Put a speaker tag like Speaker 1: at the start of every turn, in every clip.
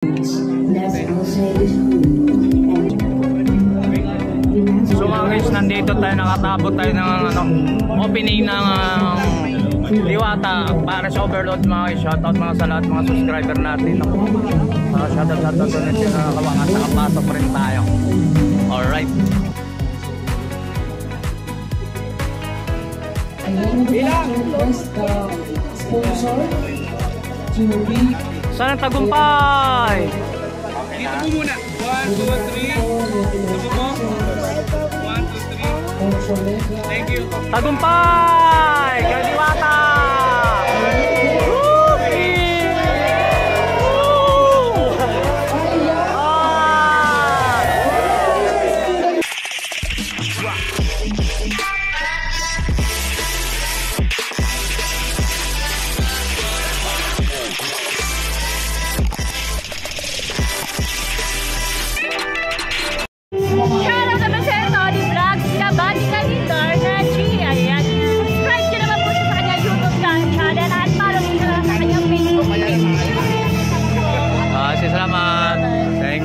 Speaker 1: So mga guys, nandito tayo, nakatabot tayo ng opening ng Diwata para sa Overload mga guys. Shoutout mga sa lahat mga subscriber natin. Shoutout sa ulit yung nakawangan, nakapasok rin tayo. Alright. Sana tagumpay!
Speaker 2: Dito mo muna. 1, 2, 3. Dito mo. 1, 2, 3. Thank you.
Speaker 1: Tagumpay! Kadiwata!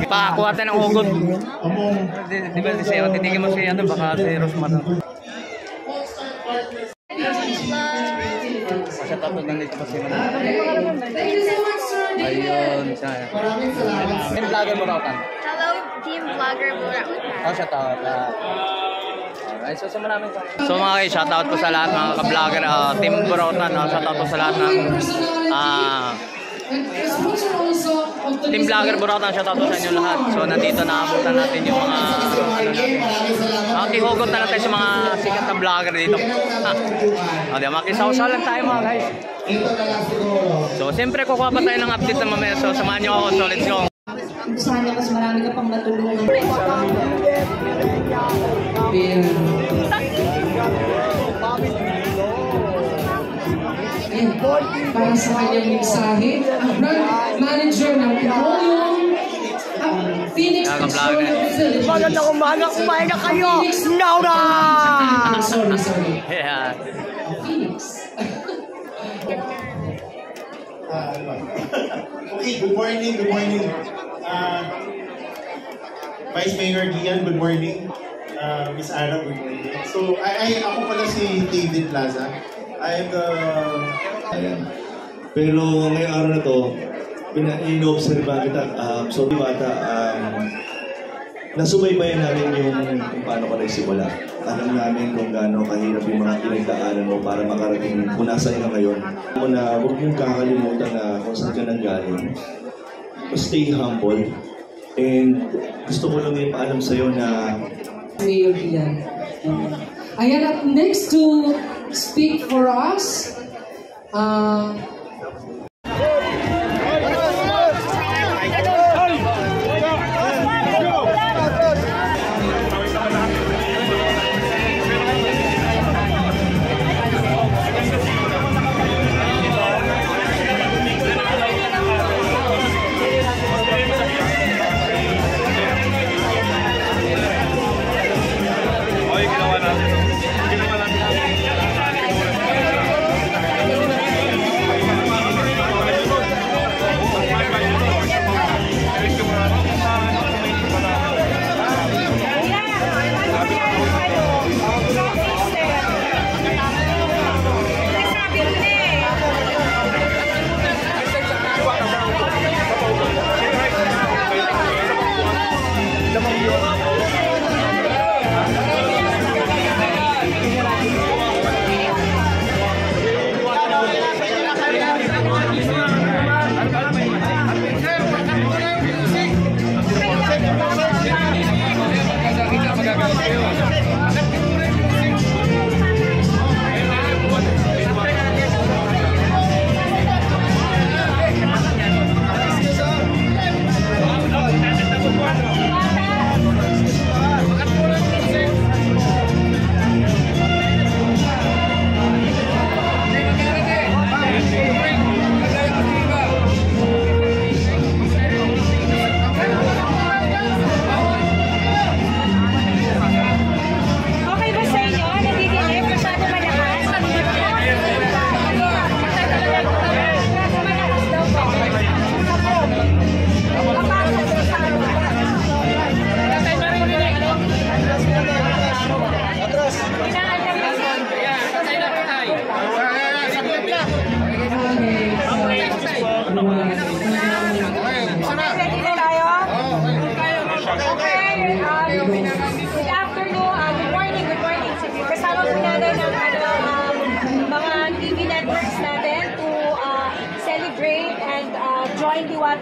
Speaker 1: Pakakuha tayo ng hugot. Di ba si Seo? Titigil mo si ano, baka si Rosmar. Masya tapos nandito pa si Mana. Ayun, siya. Team Vlogger Burautan.
Speaker 3: Hello, Team Vlogger Burautan.
Speaker 1: Oh, shout out. Alright, so maraming so mga guys, shout out po sa lahat mga ka-vlogger, Team Burautan. Shout out po sa lahat ng Team Vlogger Burautan, shoutout po sa inyo lahat. So nandito naabutan natin yung mga hugot na natin sa mga sikat na vlogger dito. O di makisaw-saw lang tayo mga guys. So siyempre kukuha pa tayo ng update na mamaya. So samahan nyo ako. So let's go.
Speaker 4: Sana mas marami ka pang matulungan. Para sa kanyang mensahe, ang brand manager ng Petroleum, Phoenix Petroleum.
Speaker 5: Magandang umaga, kumain na kayo! Naura!
Speaker 4: Sorry.
Speaker 1: Yeah.
Speaker 4: Phoenix.
Speaker 6: Okay, good morning. Vice Mayor Gian, good morning. Miss Ara, good morning. So, ako pala si David Plaza. I'm the...
Speaker 7: Pero ngayong araw na to, ino-observa kita, so Diwata, nasubaybayan namin yung kung paano ka nagsimula. Alam namin kung gaano kahirap yung mga pinagdaanan mo para makarating kung nasa ka ngayon. Una, huwag mong kakalimutan na kung saan ka nanggaling. Stay humble. And gusto ko lang ipaalam sa'yo na...
Speaker 4: Mayor Gian. Ayan, at next to speak for us,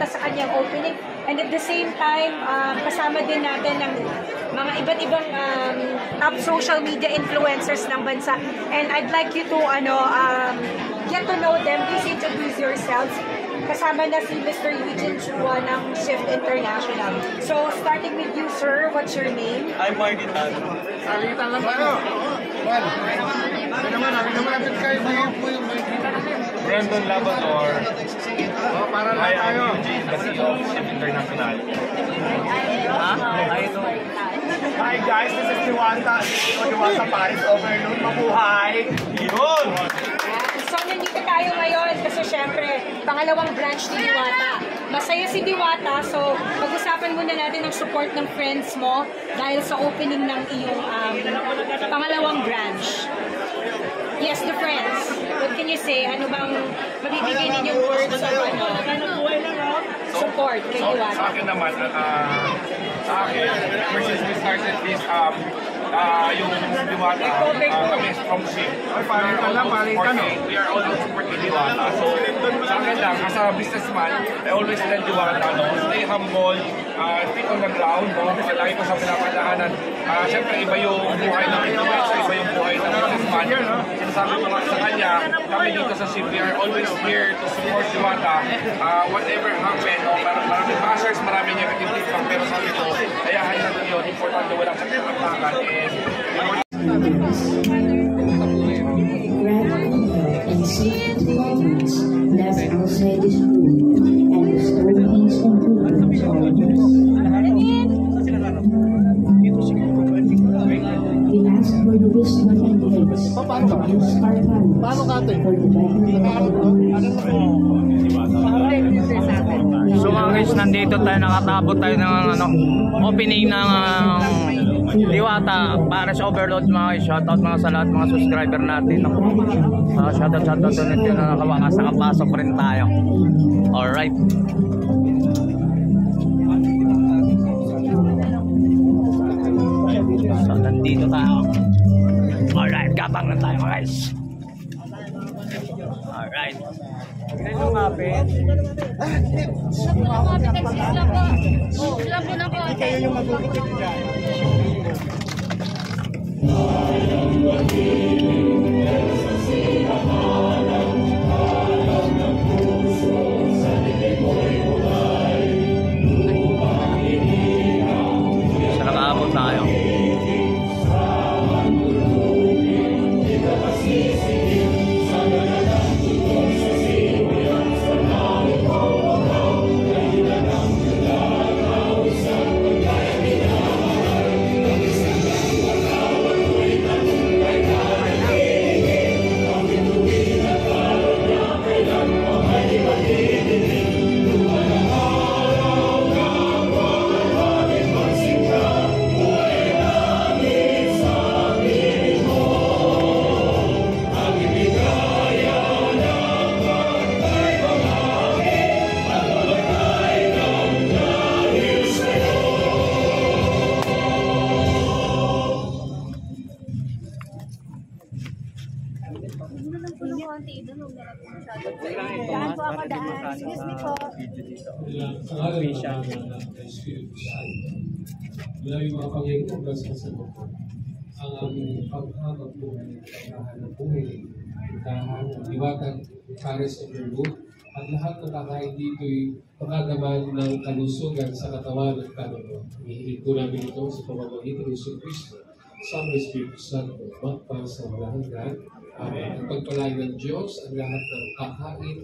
Speaker 8: Diwata sa kanyang opening. And at the same time, kasama din natin ng mga iba't ibang top social media influencers ng bansa. And I'd like you to get to know them. Please introduce yourselves. Kasama na si Mr. Eugene Chua ng Shift International. So, starting with you, sir, what's your name?
Speaker 2: I'm Martin Tan. Salitan lang tayo. Brandon Labrador. Para lang tayo. Eugene, the CEO of Shift International. Hi guys, this is Diwata. Diwata Paris Overload. Mabuhay! Yun!
Speaker 8: So, nandito tayo ngayon kasi syempre, pangalawang branch ni Diwata. Masaya si Diwata, so pag-usapan muna natin ang support ng friends mo dahil sa opening ng iyong pangalawang branch. Yes, the friends. What can you say? Ano bang mabibigay ninyong words of support kay Diwata?
Speaker 2: Sa akin naman, ever since we started this, yung Diwata, kami from Shift. We are always supporting Diwata. So, sa akin lang, as a businessman, I always tell Diwata, stay humble, stick on the ground, kasi lagi ko sa pinapandaanan. Siyempre, iba yung buhay ng influencer, iba yung buhay ng businessman. Sinasabi ko nga sa kanya, kami dito sa Shift, we are always here to support Diwata. Whatever happen, maraming bashers, maraming negative feedback, pero sabi ko, ayahan natin yun, importante walang sakit ang takan.
Speaker 9: And safety departments left outside this room and restore peace and goodness on us. We ask for the wisdom and grace to use our talents for the betterment of
Speaker 1: So mga guys, nandito tayo, nakatabot tayo ng opening ng Diwata Paris Overload mga guys. Shoutout mga sa lahat mga subscriber natin. Shoutout ulit yun na nakawakas, nakapasok rin tayo. Alright. So nandito tayo. Alright, gabang na tayo guys. Alright.
Speaker 3: Lumapit, nagsisla po. Sila po ng konti. Kayo yung magugupit dyan.
Speaker 1: So nakaabot tayo.
Speaker 10: Maraming mga Panginoon sa Bukod. Ang aming paghahanap buhay, paghahanap buhay, paghahanap ng Diwata Paris Overload, at lahat ng kakain dito'y makagaman ng kalusugan sa katawan at kaluluwa. Hinihiling po namin ito sa pamamagitan ng Yesu Cristo, sa Espiritu Santo, magpang sa walang hanggan. Amen. Ang pagpalain ng Diyos ang lahat ng kakain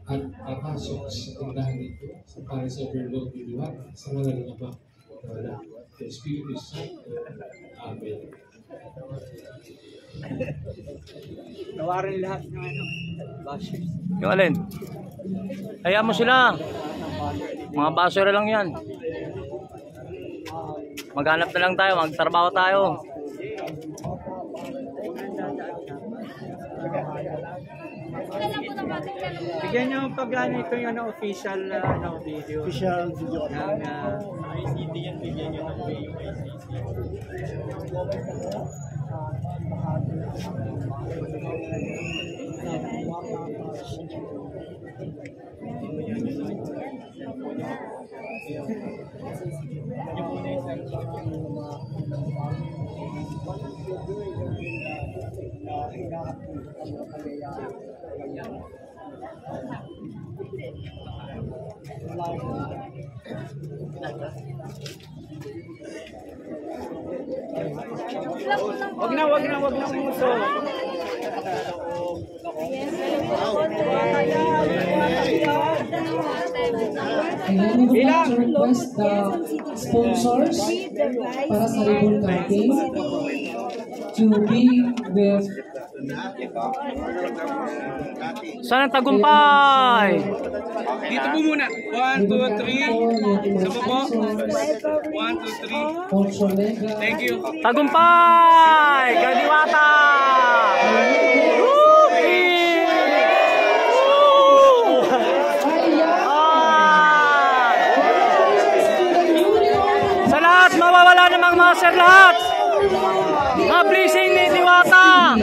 Speaker 10: at papasok sa tindahan nito sa Paris Overload ni Diwata sa ngalan ng Ama, Anak, at Espiritu Santo. Amen.
Speaker 5: Tawarin lahat ng bashers.
Speaker 1: Yung alin? Hayaan mo sila. Mga basura lang yan. Maghanap na lang tayo, magtrabaho tayo.
Speaker 5: Bigyan nyo pag ito yung official video. Official video. ICT yan, bigyan nyo ng Wag na umuso.
Speaker 4: Ayan, we would like to request the sponsors para sa ribbon cutting to be with
Speaker 1: Saan ang tagumpay?
Speaker 5: Dito po muna. 1, 2, 3. Sabo po. 1, 2, 3. Thank you.
Speaker 1: Tagumpay! Kay Diwata! Sa lahat, mawawala namang master lahat! Mga blessing ni Diwata!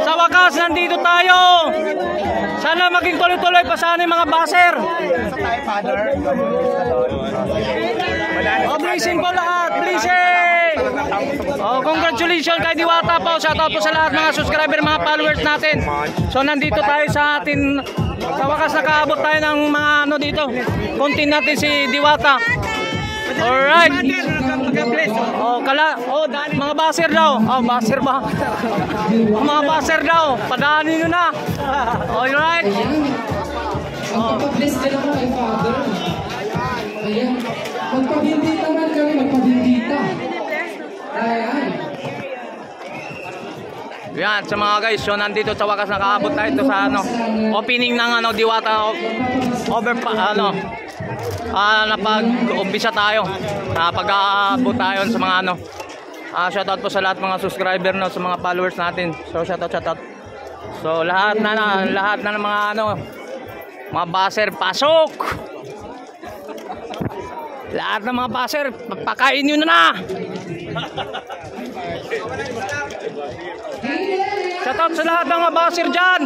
Speaker 1: Sa wakas, nandito tayo! Sana maging tuloy-tuloy pa sana yung mga baser! Oh, blessing po lahat! Blessing! Oh, congratulations kay Diwata po! Shoutout po sa lahat mga subscriber, mga followers natin! So, nandito tayo sa atin. Sa wakas, nakaabot tayo ng mga ano dito. Content natin si Diwata. Alright. Oh, mga baser daw. Oh, baser ba? Mga baser daw. Padaanin nyo na. Alright.
Speaker 4: magpapabless din ako kay Father. Ayan. Magpabindita man kami, magpabindita. Ayan.
Speaker 1: Yan, sa mga guys, so nandito sa wakas nakaabot tayo ito sa ano, opening ng ano, Diwata napag-umpisa tayo. Napag-aabot tayo sa mga ano. Shoutout po sa lahat mga subscriber no, sa mga followers natin. So shoutout. So lahat na ng mga ano, mga baser pasok. Lahat ng mga baser, pakain niyo na. Shoutout sa lahat ng mga baser dyan.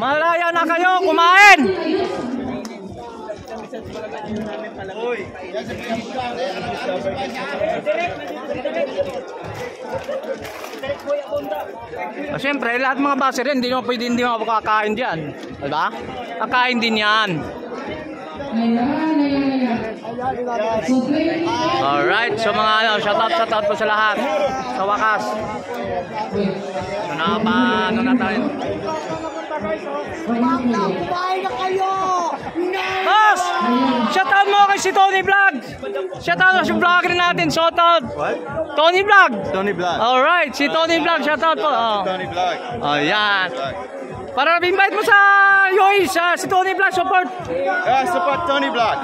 Speaker 1: Malaya na kayo, kumain. Siyempre, lahat mga baser yan, hindi mo kakain dyan. Diba? Kakain din yan. Alright, so mga ano, shoutout po sa lahat. Sa wakas. Ano na tayo?
Speaker 3: Kumain na kayo!
Speaker 1: Boss! Shoutout mo kay si Tony Vlog! Shoutout sa vlogger natin, shoutout!
Speaker 6: What?
Speaker 1: Tony Vlog!
Speaker 6: Tony Vlog.
Speaker 1: Alright, si Tony Vlog, shoutout po.
Speaker 6: Tony Vlog.
Speaker 1: Oh, yan. Para invite mo sa Yoy, si Tony Vlog support.
Speaker 6: Support Tony Vlog.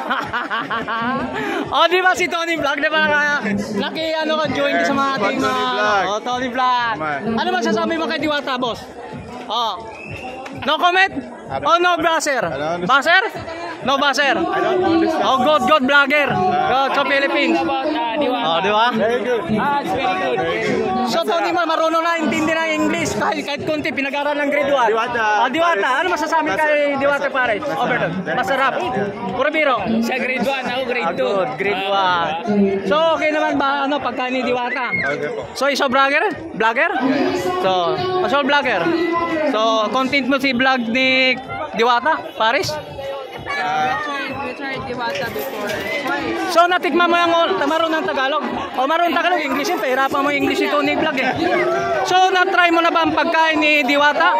Speaker 1: Oh, di ba si Tony Vlog? Di ba join ka sa mga ating mga Tony Vlog. Ano masasabi mo kay Diwata, boss? Oh. No comment? Oh, no baser. Baser? No baser. Oh, God vlogger. God sa Philippines. Oh, di ba?
Speaker 5: Very good. It's very good.
Speaker 1: So, Tony, marunong na intindi ng English. Kahit konti, pinag-aral ng grade 1.
Speaker 6: Diwata.
Speaker 1: Diwata. Ano masasabi kay Diwata Pares? Overton. Masarap. Puro biro.
Speaker 5: Siya grade 1, ako grade 2.
Speaker 1: Good, grade 1. So, okay naman ba pagkain ni Diwata?
Speaker 6: Okay po.
Speaker 1: So, iso vlogger? So, vlogger. So, content mo si vlog ni Diwata Pares?
Speaker 3: We tried Diwata before.
Speaker 1: So, natikman mo yung marunong Tagalog? O marunong Tagalog, English yun. Pahirapan mo English ito ni vlog eh. So, na-try mo na ba ang pagkain ni Diwata?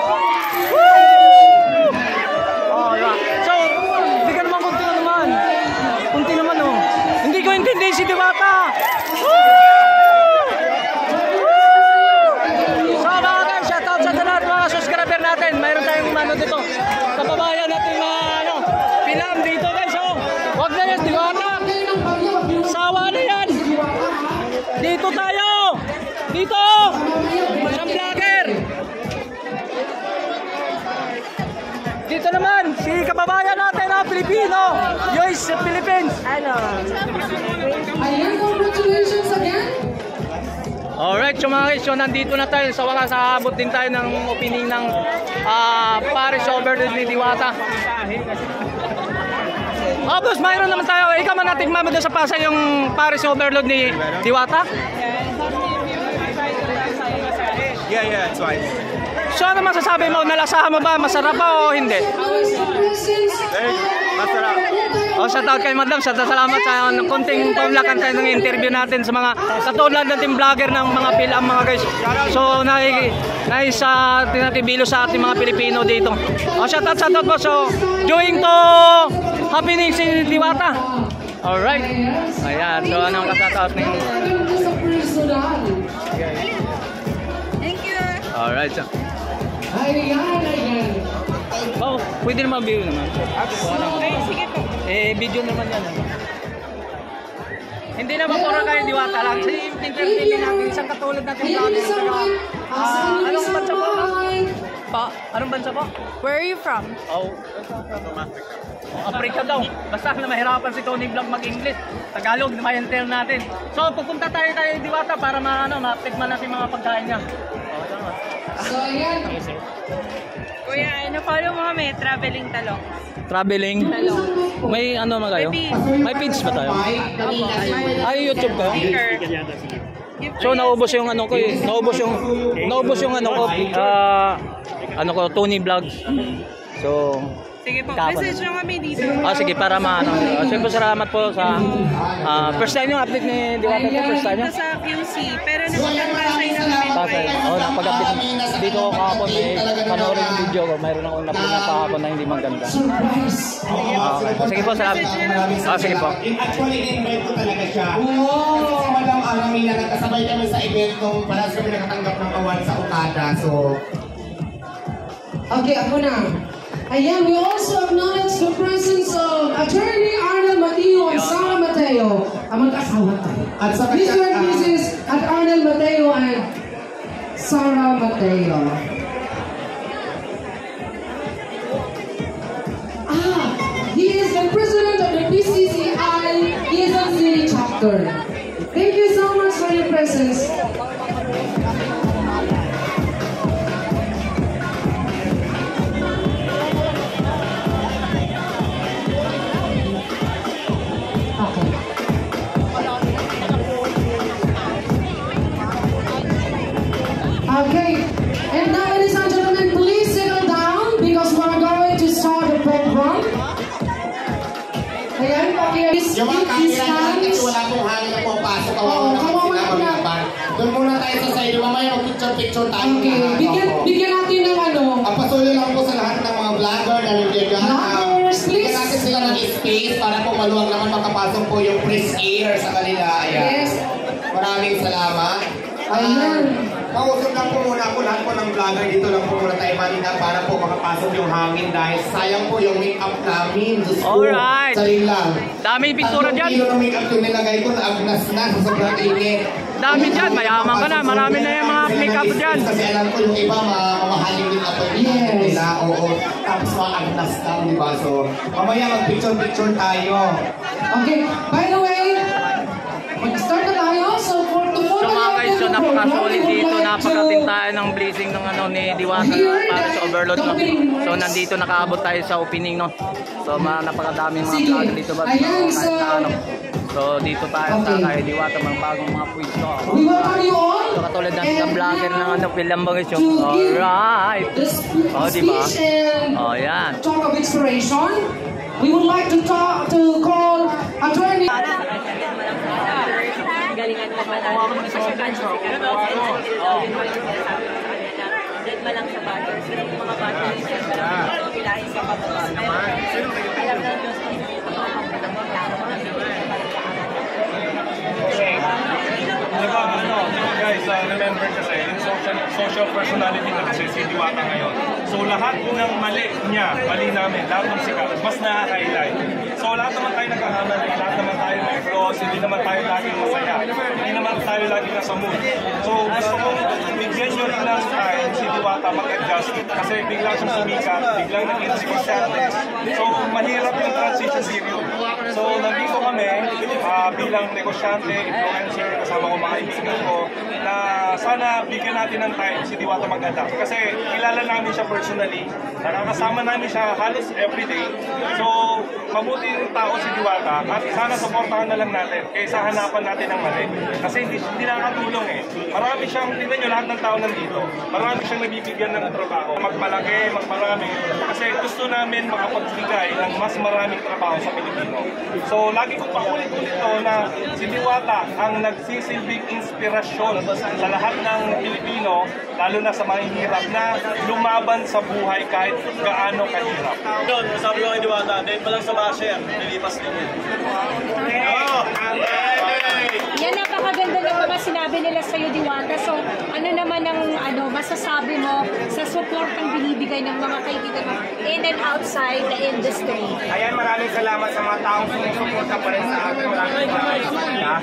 Speaker 1: Oh, diba? So, hindi ka naman kunti naman. Kunti naman oh. Hindi ko intindihin si Diwata. So, mga guys, shoutout sa lahat mga subscriber natin. Mayroon tayong ano dito. Kababayan natin mga ano, Pilam dito guys oh. Huwag na yan, Diwata. Sawa na yan. Dito tayo. Dito. Isang vlogger. Dito naman, si kababayan natin na Pilipino. Yoy, sa Philippines.
Speaker 4: Ayan, congratulations again.
Speaker 1: Alright, so mga guys, so nandito na tayo. Sa wakas, aabot din tayo ng opening ng Paris Overload ni Diwata. Boss, mayroon naman tayo. Ikaw man natikman mo doon sa Pasay yung Paris Overload ni Diwata?
Speaker 2: Yeah, it's fine.
Speaker 1: So ano masasabi mo? Nalasahan mo ba? Masarap ba o hindi?
Speaker 2: Masarap.
Speaker 1: Shout out kay Madam. Salamat sa konting pamlakan tayo ng interview natin sa mga katulad nating vlogger ng mga film mga guys. So tinatibilo sa ating mga Pilipino dito. Shout out po. So join to happening si Diwata. Alright. Ayan. So anong ka-shout out ninyo?
Speaker 3: Thank you.
Speaker 1: Alright. Oh, pwede naman video naman.
Speaker 3: Okay, sige po.
Speaker 1: Video naman yan. Hindi naman puro kayo Diwata lang. Sa interview natin, isang katulad natin vlogger. Anong bansa po? Anong bansa po?
Speaker 3: Where are you from?
Speaker 1: Africa daw. Basta na mahirapan si Tony Vlog mag-English. Tagalog, ma-enter natin. So, pupunta tayo Diwata para ma-tikman natin mga pagkain niya.
Speaker 4: So, ayan.
Speaker 3: Kuya, follow mo kami, Traveling Talong.
Speaker 1: Traveling? May ano mga kayo? May page ba tayo? Ay, YouTube kayo? So, naubos yung ano ko eh. Naubos yung ano ko, Tony Vlogs. So,
Speaker 3: sige po, message nyo kami dito.
Speaker 1: Sige, para sige po, salamat po sa first time yung update ni Diwata po, first time
Speaker 3: Dito sa QC, pero nakapag-Pasay na kami.
Speaker 1: Pasay. Napag-update. Dito ko kahapon, may panoorin yung video ko. Mayroon akong upload na kahapon na hindi maganda. Okay. Sige po, salamat. Sige po.
Speaker 6: Actually, in-invite ko talaga siya. Si Madam Aramina, nagkasabay kami sa event nung palas kami nakatanggap ng award sa Okada. So,
Speaker 4: okay, ako na. Ayan, we also acknowledge the presence of Attorney Arnel Mateo and Sarah Mateo. Ang mag-asawa tayo. Mr. and Mrs. at Arnel Mateo and Sarah Mateo. He is the president of the PCCI Quezon City chapter. Thank you so much for your presence. Okay, and now ladies and gentlemen, please settle down because we're going to start the program. Ayan, please
Speaker 6: yung mga
Speaker 4: keep
Speaker 6: camera
Speaker 4: distance.
Speaker 6: kasi wala pong hangin na pumapasok. Kawawa naman sila mag-laban. Doon muna tayo sa side. Mamaya mag-picture-picture tayo.
Speaker 4: Okay, bigyan natin ng ano.
Speaker 6: Ang patuloy lang po sa lahat ng mga vlogger na nandiyan.
Speaker 4: Vloggers, please.
Speaker 6: Bigyan natin sila ng space para po maluwag naman makapasok po yung fresh air sa kanila. Ayan.
Speaker 4: Yes.
Speaker 6: Maraming salamat.
Speaker 4: Ayan.
Speaker 6: Mausap lang po muna po lahat po ng vlogger dito lang po muna tayo malina para po makapasok yung hangin dahil sayang po yung make-up namin.
Speaker 1: Alright.
Speaker 6: Saling lang.
Speaker 1: Dami pintura dyan.
Speaker 6: Kilo ng make-up yung nilagay ko na agnas na sa sobrang init.
Speaker 1: Dami dyan. Mayaman ka na. Marami na yung mga make-up dyan.
Speaker 6: Kasi alam ko yung iba mamahaling make-up yung nila. Oo. Tapos mga agnas lang, di ba? So, mamaya mag-picture-picture tayo.
Speaker 4: Okay, by the way, mag-start na tayo. So
Speaker 1: mga guys, so napaka-solid dito, napakating tayo ng blessing ng ni Diwata para sa Overload, no? So nandito nakaabot tayo sa opening, no? So napakadaming mga vlogger dito ba? So dito tayo sa kay Diwata, mga bagong mga quiz, no? So katulad ng vlogger ng film ba guys yung alright. Diba? Yan.
Speaker 4: Talk of inspiration. We would like to call Attorney
Speaker 8: galingan mo ba natin sa control dead malang sa baggers pero yung mga baggers ilahin sa pababa alam na Diyos
Speaker 2: Guys, remember kasi yung social personality na kasi si Diwata ngayon. So lahat ng mali niya, mali namin, lahat ng sikat, mas nakaka-highlight. So lahat naman tayo nagkakamali, lahat naman tayo may flaws, hindi naman tayo laging masaya, hindi naman tayo laging nasa mood. So gusto ko bigyan nyo rin lang time si Diwata mag-adjust kasi biglang siyang sumikat, biglang nag-insignificant. So mahirap yung transition period. So nandito kami bilang negosyante, influencer, kasama ko mga kaibigan ko, na sana bigyan natin ng time si Diwata mag-adapt. Kasi kilala namin siya personally, nakakasama namin siya halos everyday. So, mabuti yung tao si Diwata at sana supportahan na lang natin kaysa hanapan natin ng mali. Kasi hindi nakakatulong eh. Marami siyang, tingnan nyo lahat ng tao nandito, marami siyang nabibigyan ng trabaho. Magmalaki, magmarami. Kasi gusto namin makapagbigay ng mas maraming trabaho sa Pilipino. So, lagi kong paulit-ulit to na si Diwata ang nagsisilbing inspirasyon sa lahat ng Pilipino, lalo na sa mga hirap na lumaban sa buhay kahit gaano kahirap.
Speaker 11: Yun, sabi ko kay Diwata, dahil pa lang sa basher, nilipas din yun.
Speaker 8: Yan, napakaganda ng mga sinabi nila sa'yo, Diwata. So, ano naman ang masasabi mo sa support ang binibigay ng mga kaibigan mo in and outside the industry?
Speaker 11: Ayan, maraming salamat sa mga taong sumusuporta pa rin sa akin. Maraming salamat sa kanila.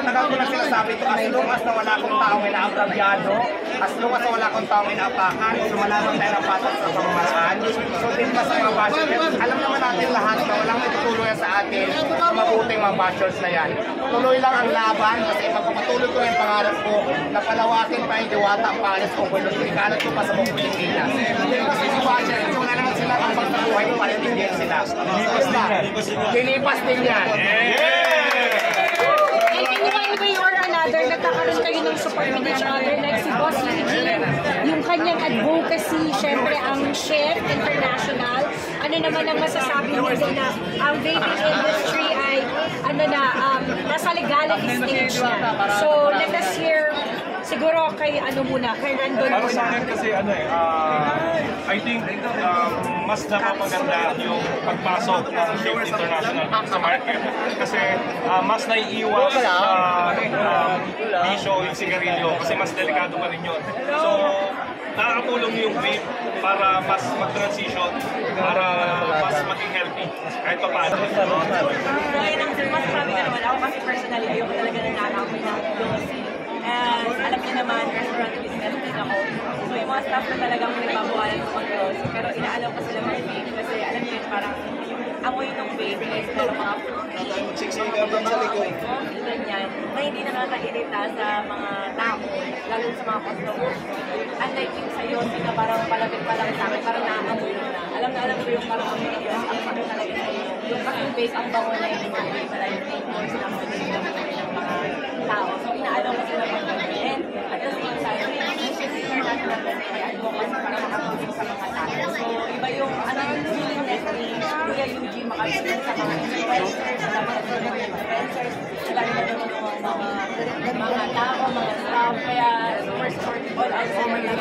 Speaker 11: Matagal ko na sinasabi ito, as long as na wala akong taong inaagrabyado, as long as na wala akong taong inaapakan, sumalaman tayo ng patas sa pamamaraan. So, din pa sa mga bashers, alam naman natin lahat na walang itutuloy sa atin sa mabuting mga bashers na yan. Tuloy lang ang laban kasi pagpapatuloy ko yung pangarap ko na palawakin pa yung Diwata ang pangalas ko kung ikalat ko pa sa buong Pilipinas. Kasi si bashers, wala naman sila ang pagkabuhay ko para hindi sila. Dinipas din yan.
Speaker 8: And in one way or another, nagkakaroon kayo ng support with each other, like si Boss Eugene, yung kanyang advocacy, syempre ang Chef International. Ano naman ang masasabi mo din na ang vaping industry ay nasa legality stage na. So let us hear siguro kay kay Randon
Speaker 2: Para sa akin kasi I think mas napapaganda yung pagpasok ng Chef International sa market kasi mas naiiwas sa bisyo yung sigarilyo kasi mas delikado pa rin yun. So, nakakatulong yung vape para mas mag-transition, para mas maging healthy kahit pa paano.
Speaker 12: Mas marami ka naman ako kasi personally ayoko talaga na nakakoy ng dosi. And alam niyo naman, restaurant business din ako. So yung mga staff na talagang nagbabawalan ng mga grocery. Pero inaalam ko sila mag-vape kasi alam niyo yun, parang amoy ng vape is pero mga ganyan na hindi nakakairita sa mga tao, lalo sa mga customers. Unlike yung sa'yo, na parang palapit pa lang sa akin, parang nakakamoy na. Alam ko yung parang amoy ng grocery, ang sakit talaga sa'yo. Yung kasi vape, ang bango na yung vape, para yung flavors ng mga tao. So inaalam ko sila mag-vape. At the same time, international kasi ay advocacy para makatulong sa mga tao. So iba yung willingness ni Kuya Eugene makatulong sa mga influencers, sa mga influencers, lalo na mga tao, mga staff. Kaya first all out sa mga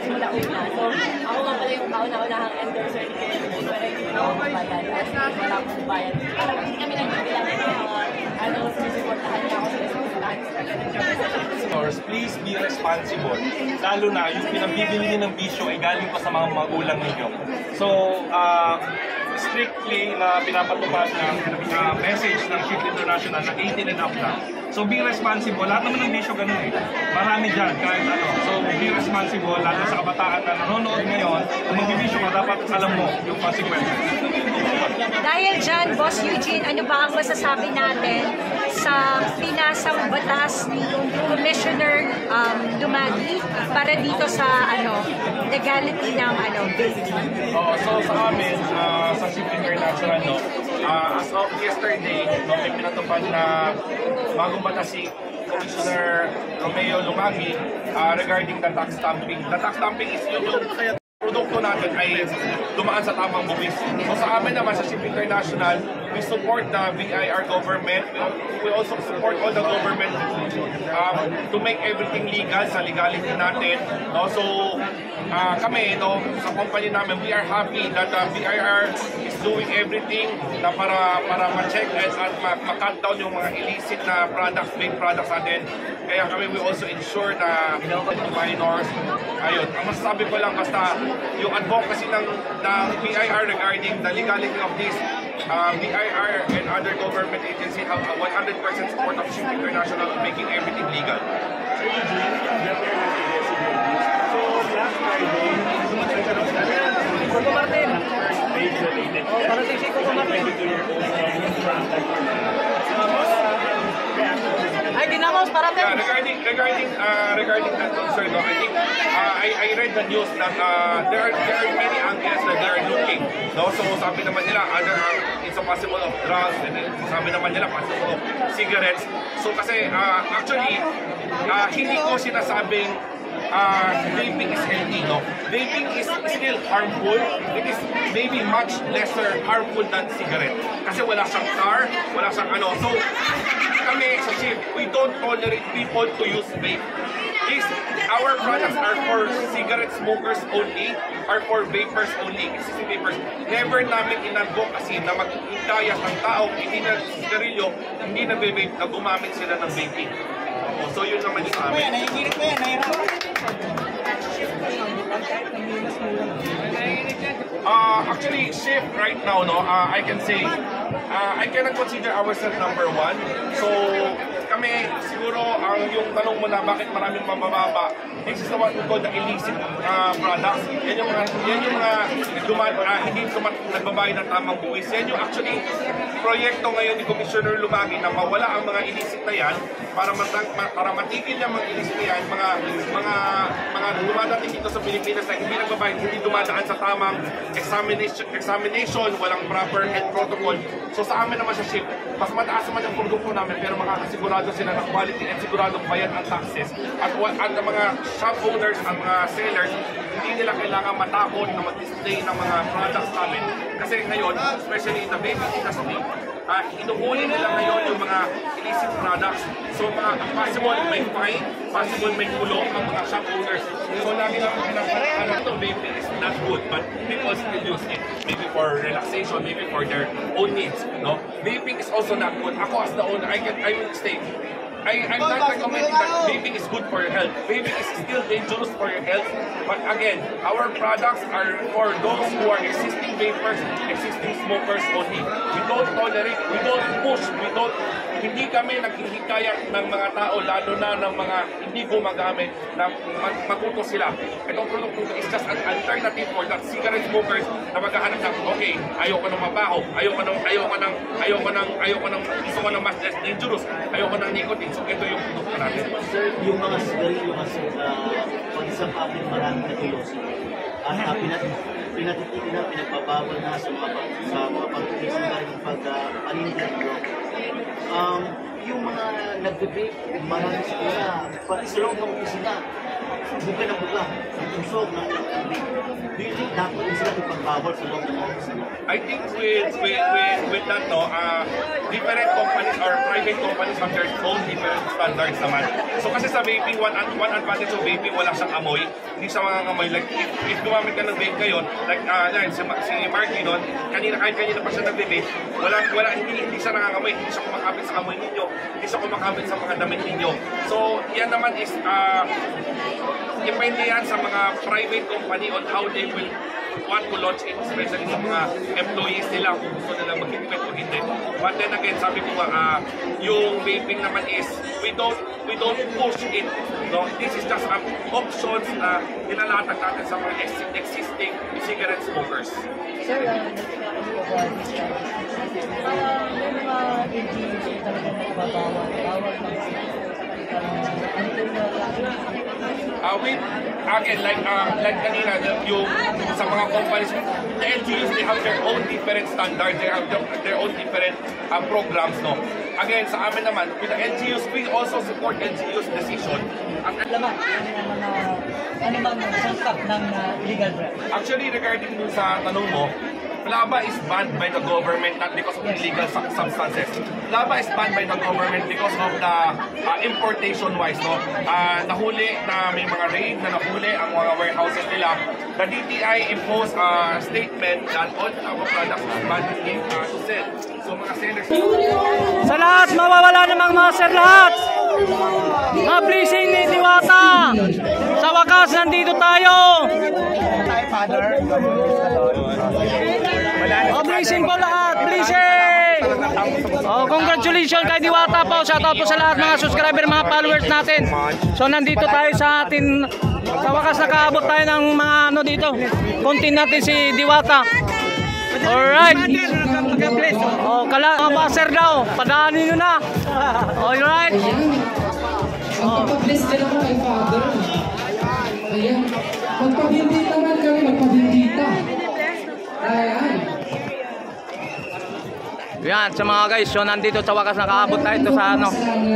Speaker 12: mula una. So ako nga pala yung kauna-unahang endorser ni Kuya Eugene para hindi na ako mabayad. As wala akong bayad. Parang hindi kami nagbibilang ng mga susuportahan niya ako sa
Speaker 2: Please be responsible. Lalo na yung pinabibili niyo ng bisyo ay galing pa sa mga magulang ninyo. So, strictly na pinapatupad ng message ng Chef International na 18 and up na. So be responsible. Lahat naman ng bisyo ganun eh. Marami dyan kahit ano. So be responsible. Lalo sa kabataan na nanonood ngayon, kung magbibisyo ka, dapat alam mo yung consequences.
Speaker 8: Dahil dyan, Boss Eugene, ano ba ang masasabi natin sa pinasang batas ni Commissioner Dumadi para dito sa legality ng vaping?
Speaker 2: So sa amin, sa Chef International, as of yesterday, may pinatupad na bagong batas si Commissioner Romeo Lumagi regarding the tax stamping. The tax stamping is yung produkto natin ay dumaan sa tamang buwis. So sa amin naman sa Chef International, we support the VIR government. We also support all the government to make everything legal sa legality natin. So kami, sa company namin, we are happy that VIR is doing everything na para ma-check at ma-cut down yung mga illicit na products, vape products natin. Kaya kami, we also ensure na minors. Ayun, ang masasabi ko lang basta yung advocacy ng VIR regarding the legality of this, VIR and other government agencies have 100% support of Chef International making everything legal. So, last Friday, Coco Martin. Parating si Coco Martin.
Speaker 1: almost parating.
Speaker 2: Regarding that concern, no, I think I read the news that there are many angles that they are looking. No, so sabi naman nila it's a possible of drugs, and then sabi naman nila possible of cigarettes. So kasi actually hindi ko sinasabing vaping is healthy, no? Vaping is still harmful. It is maybe much lesser harmful than cigarette. Kasi wala siyang tar, wala siyang ano. So, kami sa Chief, we don't tolerate people to use vape. Our products are for cigarette smokers only, are for vapers only, existing vapers. Never namin in-advocacy na mag-intayas ng tao, hindi na sigarilyo, hindi na vape, na gumamit sila ng vaping. So yun naman yung sa amin. Actually, shift right now, no, I can say, I cannot consider ourselves number one. So, kami, siguro, yung tanong mo na bakit maraming mabababa, this is what we call the illicit products. Yan yung hindi nagbabayad ng tamang buwis. Yan yung actually proyekto ngayon ni Commissioner Lumagi na mawala ang mga illicit na yan para matigil yung mga illicit na yan, mga dumadating dito sa Pilipinas na hindi nagbabayad, hindi dumadaan sa tamang examination, walang proper health protocol. So sa amin naman sa ship, mas mataas naman yung produkto namin pero makakasigurado sila ng quality at sigurado bayad ang taxes. At ang mga shop owners, ang mga sellers, hindi nila kailangan matakot na mag-display ng mga products namin. Kasi ngayon, especially in the vaping industry, inuhuli nila ngayon yung mga illicit products. So possible may fine, possible may kulong ang mga shop owners. So lagi lang pinapalaanan ito, vaping is not good, but people still use it. Maybe for relaxation, maybe for their own needs. No, vaping is also not good. Ako as the owner, I will state, I'm not recommending that vaping is good for your health. Vaping is still dangerous for your health. But again, our products are for those who are existing vapers, existing smokers only. We don't tolerate, we don't push, hindi kami naghihikayat ng mga tao, lalo na ng mga hindi gumagamit, na matuto sila. Itong produkto is just an alternative for that cigarette smokers na maghahanap ng, okay, ayoko ng mabaho, ayoko ng gusto ko ng mas less dangerous, ayoko ng nicotine. So ito yung produkto natin.
Speaker 13: Sir, yung mga sigarilyo kasi pag isang akin marami na kilosin. At pinatitigil na, pinagbabawal na sa mga pagtulis ng galing pag-panindan nyo. Yung mga nag-vape, marami sila, pati sa loob ng opisina, buka ng buka, usog ng vape. Do you think dapat din sila ipagbawal sa loob ng opisina?
Speaker 2: I think with that, no, different companies or private companies have their own different standards naman. So kasi sa vaping, one advantage of vaping, wala siyang amoy. Hindi siya mangangamoy. Like, if gumamit ka ng vape ngayon, like si Marky nun, kanina pa siya nag-vape, hindi siya nangangamoy, hindi siya kumakapit sa amoy ninyo, hindi siya kumakapit sa mga damit ninyo. So, yan naman is, depende yan sa mga private company on how they will want to launch it, especially sa mga employees nila kung gusto nila mag-implement o hindi. But then again, sabi ko nga, yung vaping naman is, we don't push it. No? This is just options na nilalatag natin sa mga existing cigarette smokers.
Speaker 14: Sir, may mga LGUs talaga na ibabawal.
Speaker 2: Again, like kanina, yung sa mga companies, the LGUs, they have their own different standards, they have their own different programs, no? Again, sa amin naman, with the LGUs, we also support LGUs decision.
Speaker 14: Ano bang sangkap ng illegal bread?
Speaker 2: Actually, regarding dun sa tanong mo, Flava is banned by the government not because of illegal substances. Flava is banned by the government because of the importation-wise, no? Nahuli na may mga raid na nahuli ang mga warehouses nila. The DTI imposed a statement that all our products are banned to sell. So mga sellers...
Speaker 1: Sa lahat, mawawala namang master lahat. Mga blessing ni Diwata. Sa wakas, nandito tayo. Blessing po lahat, blessing! Congratulations kay Diwata po. Shoutout po sa lahat mga subscriber, mga followers natin. So nandito tayo sa atin. Sa wakas nakaabot tayo ng mga ano dito. Content natin si Diwata. Alright. Kala, master daw. Padaanin nyo na. Alright.
Speaker 4: Magpapabless din ako kay Father. Ayan. Magpabindita man kami, magpabindita. Ayan.
Speaker 1: Yan, sa mga guys, so nandito sa wakas nakaabot tayo ito sa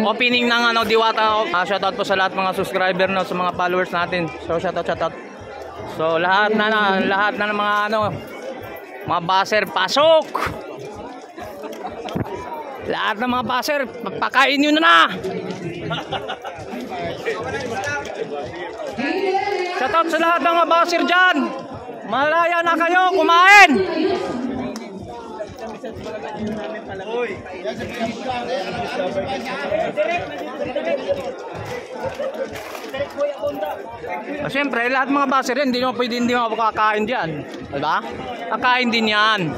Speaker 1: opening ng Diwata. Shoutout po sa lahat mga subscriber sa mga followers natin. So shoutout. So lahat na ng mga mga baser pasok. Lahat ng mga baser, pakain niyo na. Shoutout sa lahat ng mga baser diyan. Malaya na kayo kumain. Siyempre, lahat mga baser yan, hindi mo kakain dyan. Diba? Kakain din yan.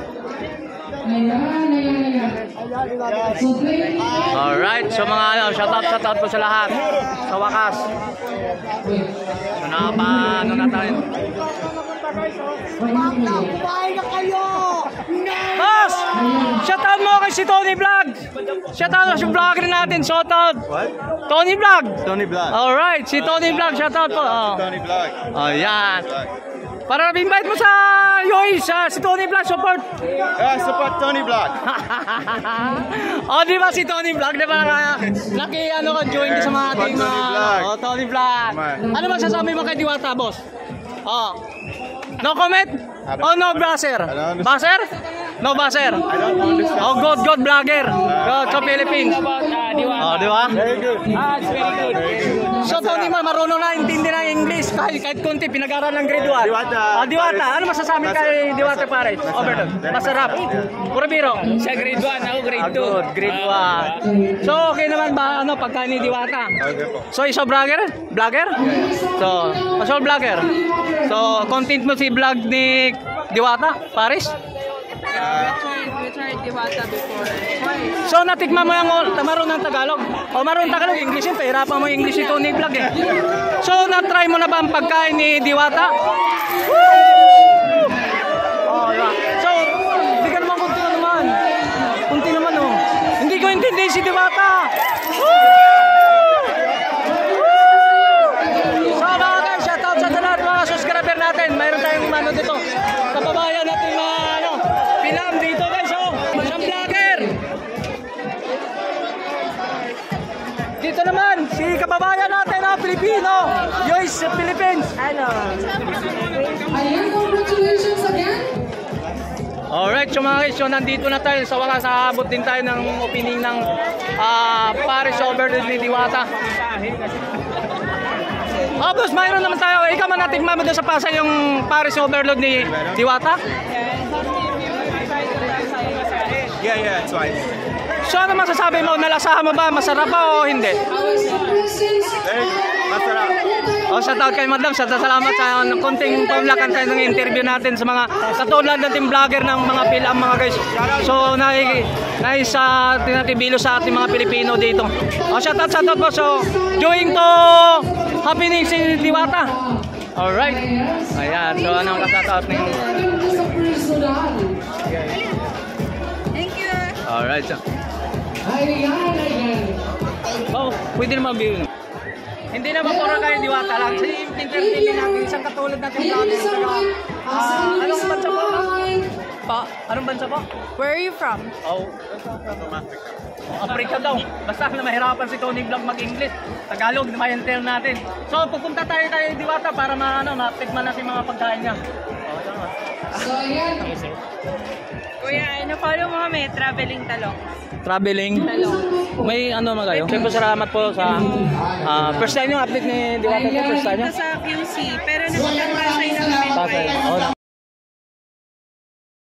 Speaker 1: Alright, so mga shoutout po sa lahat. Sa wakas. So na tayo. Boss! Shoutout mo kay si Tony Vlog! Shoutout mo si vlogger natin, shoutout! What? Tony Vlog!
Speaker 15: Tony Vlog.
Speaker 1: Alright, si Tony Vlog, shoutout po.
Speaker 15: Tony Vlog.
Speaker 1: Oh, yan. Para invite mo sa Yois, si Tony Vlog, support!
Speaker 15: Support Tony Vlog.
Speaker 1: Di ba si Tony Vlog? Di ba join sa mga ating Tony Vlog. Ano ba sasabi mo kay Diwata, boss? No comment? No buzzer? Buzzer? No buzzer? God vlogger. God sa Philippines. Di ba?
Speaker 15: Very good.
Speaker 1: It's very good. So Tony, marunong na intindi na English kahit konti pinag-aral ng grade 1. Diwata. Ano masasabi kay Diwata pare? Overton. Masarap. Puro biro. Sa grade 1, ako grade 2. Good, grade 1. So okay naman ba pagka ni Diwata?
Speaker 15: Okay po.
Speaker 1: So iso vlogger? So, masol vlogger. So content mo si vlog ni Diwata, Paris?
Speaker 12: We tried Diwata before.
Speaker 1: So natikman mo yung marunong ng Tagalog? Marunong Tagalog, English yun. Pahirapan mo English ito ni vlog eh. So na-try mo na ba ang pagkain ni Diwata? So, hindi ka naman kunti naman. Kunti naman Hindi ko intindi si Diwata. So mga guys, shoutout sa lahat mga subscriber natin. Mayroon tayong dito. Kababayan natin mga Pilam dito guys. Isang vlogger. Dito naman, si kababayan natin Pilipino. Yois, Philippines.
Speaker 4: Ayan, congratulations again.
Speaker 1: Alright, so mga guys, so nandito na tayo sa wakas, aabot din tayo ng opening ng Paris Overload ni Diwata. Boss, mayroon naman tayo. Ikaw man natikman mo doon sa Pasay yung Paris Overload ni Diwata?
Speaker 15: Yeah, it's fine.
Speaker 1: So ano masasabi mo? Nalasahan mo ba? Masarap ba o hindi?
Speaker 15: Masarap.
Speaker 1: Shoutout kay Madam. Salamat sa konting pamlakan tayo ng interview natin sa mga katulad natin vlogger ng mga Pilam mga guys. So tinatibilo sa ating mga Pilipino dito. Shoutout po. So doing to happening si Diwata. Alright. Ayan. So anong kasataot ninyo?
Speaker 12: Thank you.
Speaker 1: Alright. Pwede naman view. Hindi naman pura kayo Diwata lang. Sa interview natin, isang katulad natin vlogger. Anong bansa po? Anong bansa po?
Speaker 12: Where are you from?
Speaker 15: From Africa.
Speaker 1: Africa daw. Basta na mahirapan si Tony Vlog mag-English. Tagalog, ma-enter natin. So, pupunta tayo kay Diwata para matikman natin mga pagkain niya.
Speaker 4: So, ayan.
Speaker 12: Kuya, follow mo kami, Traveling Talong.
Speaker 1: Traveling? May magayo? Siyempre salamat po sa first time yung update ni Diwata. First time
Speaker 12: Ito sa QC, pero nagpapasay na kami.